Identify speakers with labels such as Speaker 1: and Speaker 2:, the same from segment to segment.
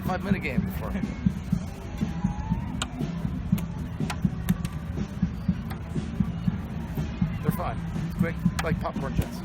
Speaker 1: played 5-minute games before. They're fun. Quick, like popcorn jets.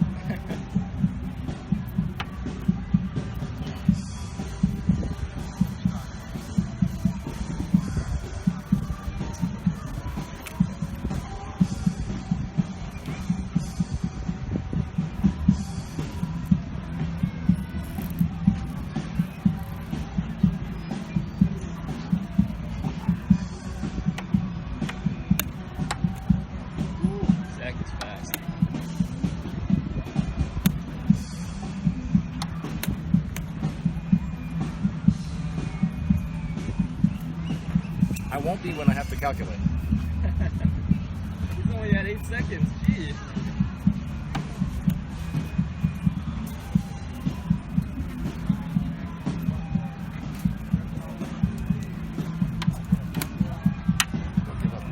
Speaker 1: I won't be when I have to calculate.
Speaker 2: He's only at 8 seconds. Jeez.
Speaker 1: Don't give up.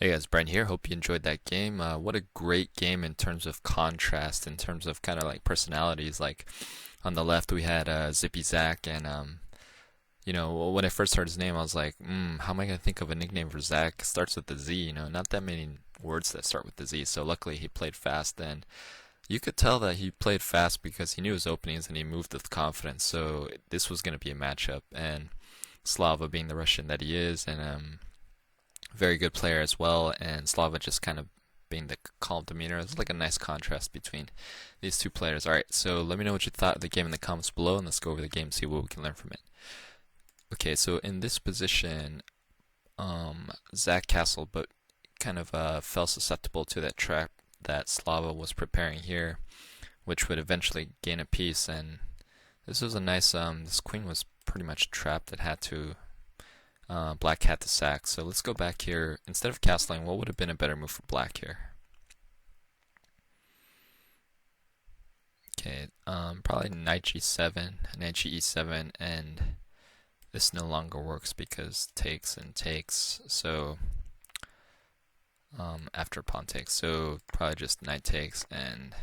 Speaker 3: Hey guys, Brent here. Hope you enjoyed that game. What a great game in terms of contrast, in terms of kind of like personalities. Like on the left, we had Zippy Zach, and when I first heard his name, I was like, how am I gonna think of a nickname for Zach? Starts with the Z. Not that many words that start with the Z. So luckily, he played fast, and you could tell that he played fast because he knew his openings and he moved with confidence. So this was gonna be a matchup, and Slava being the Russian that he is, and very good player as well, and Slava just kind of being the calm demeanor. It's like a nice contrast between these two players. Alright, so let me know what you thought of the game in the comments below, and let's go over the game and see what we can learn from it. Okay, so in this position, Zach Castle, but kind of fell susceptible to that trap that Slava was preparing here, which would eventually gain a piece, and this was a nice, this queen was pretty much trapped. It had to Black had to sack. So let's go back here. Instead of castling, what would have been a better move for Black here? Okay, probably knight g7, knight ge7, and this no longer works because takes and takes. So after pawn takes, so probably just knight takes, and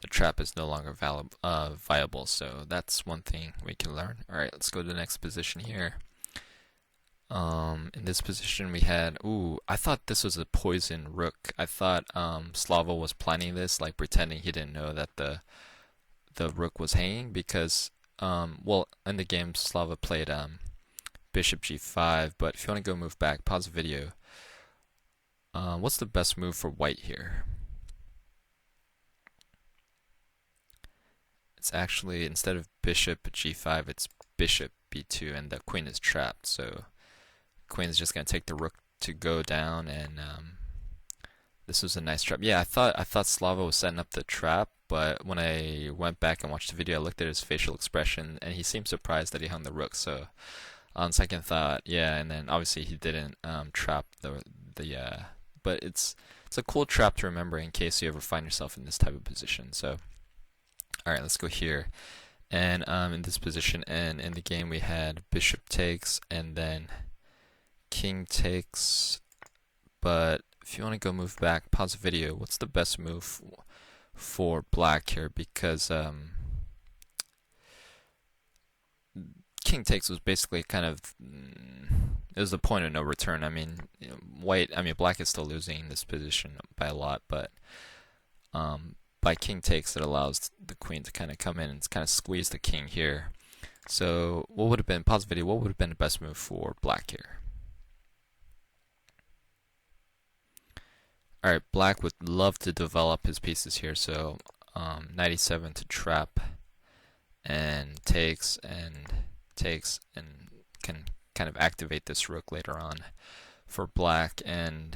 Speaker 3: the trap is no longer viable. So that's one thing we can learn. All right, let's go to the next position here. In this position we had, I thought this was a poison rook. I thought Slava was planning this, like pretending he didn't know that the rook was hanging, because well, in the game Slava played bishop g5, but if you want to go move back, pause the video. What's the best move for white here? It's actually, instead of bishop g5, it's bishop b2, and the queen is trapped, so queen is just going to take the rook to go down, and this was a nice trap. Yeah, I thought Slava was setting up the trap, but when I went back and watched the video, I looked at his facial expression, and he seemed surprised that he hung the rook. So on second thought, yeah, and then obviously he didn't trap the but it's a cool trap to remember in case you ever find yourself in this type of position. So all right, let's go here. And in this position, and in the game we had bishop takes, and then king takes. But if you want to go move back, pause the video. What's the best move for Black here? Because king takes was basically kind of it was the point of no return. I mean, Black is still losing this position by a lot, but by king takes, it allows the queen to kind of come in and kind of squeeze the king here. So what would have been, pause the video, what would have been the best move for Black here? Alright, Black would love to develop his pieces here, so knight e7 to trap, and takes and can kind of activate this rook later on for Black, and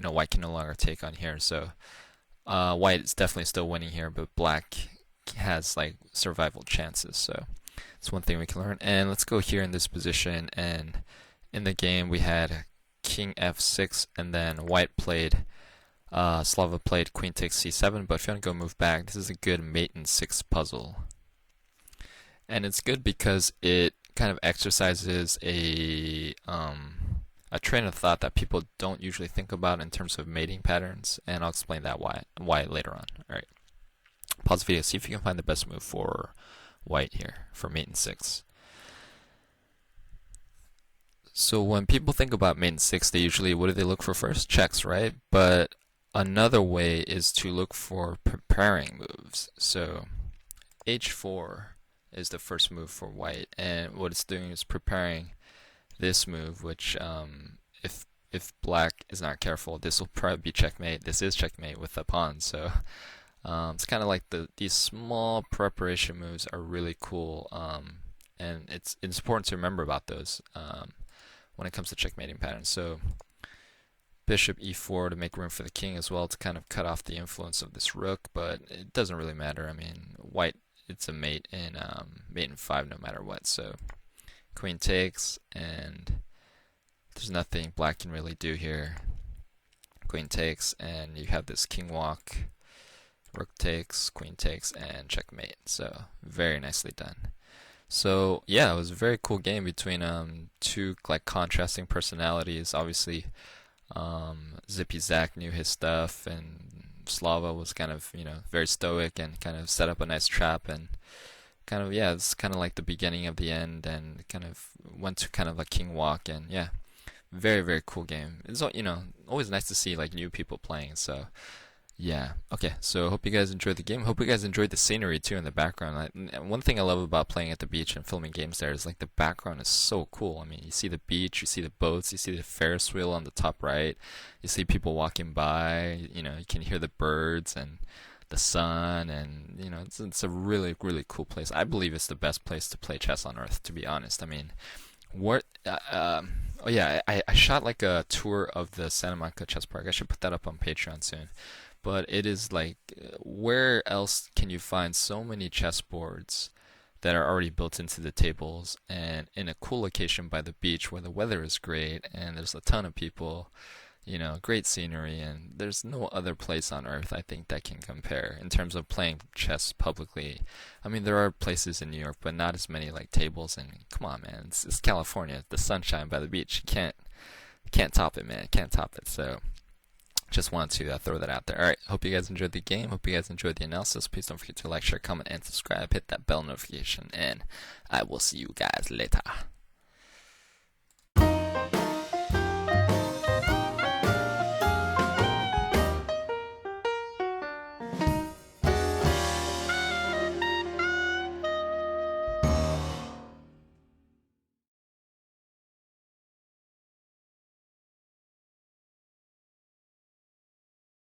Speaker 3: White can no longer take on here, so White is definitely still winning here, but Black has like survival chances, so it's one thing we can learn. And let's go here in this position, and in the game we had king f6, and then White played Slava played queen takes c7, but if you want to go move back, this is a good mate in 6 puzzle. And it's good because it kind of exercises a train of thought that people don't usually think about in terms of mating patterns, and I'll explain that why later on. Alright, pause the video, see if you can find the best move for White here for mate in 6. So when people think about mate in 6, they usually, what do they look for first? Checks, right? But another way is to look for preparing moves. So h4 is the first move for White, and what it's doing is preparing this move, which if Black is not careful, this will probably be checkmate. This is checkmate with the pawn, so it's kind of like these small preparation moves are really cool, and it's important to remember about those when it comes to checkmating patterns. So bishop e4 to make room for the king as well, to kind of cut off the influence of this rook, but it doesn't really matter. I mean, White, it's a mate in 5 no matter what. So queen takes, and there's nothing Black can really do here. Queen takes, and you have this king walk, rook takes, queen takes, and checkmate. So very nicely done. So yeah, it was a very cool game between two like contrasting personalities. Obviously, Zippy Zack knew his stuff, and Slava was kind of very stoic and kind of set up a nice trap and kind of yeah, it's kind of like the beginning of the end and kind of went to kind of a king walk and yeah, very cool game. It's always nice to see like new people playing. So yeah. Okay. So hope you guys enjoyed the game. Hope you guys enjoyed the scenery too in the background. One thing I love about playing at the beach and filming games there is like the background is so cool. I mean, you see the beach, you see the boats, you see the Ferris wheel on the top right, you see people walking by. You can hear the birds and the sun, and it's a really cool place. I believe it's the best place to play chess on Earth. To be honest, I mean, what? Oh yeah, I shot like a tour of the Santa Monica Chess Park. I should put that up on Patreon soon. But it is like, where else can you find so many chessboards that are already built into the tables and in a cool location by the beach where the weather is great and there's a ton of people, great scenery, and there's no other place on earth I think that can compare in terms of playing chess publicly. I mean, there are places in New York, but not as many like tables. And come on, man, it's California, the sunshine by the beach. You can't top it, man. Can't top it. So. Just wanted to throw that out there. Alright, hope you guys enjoyed the game. Hope you guys enjoyed the analysis. Please don't forget to like, share, comment, and subscribe. Hit that bell notification, and I will see you guys later.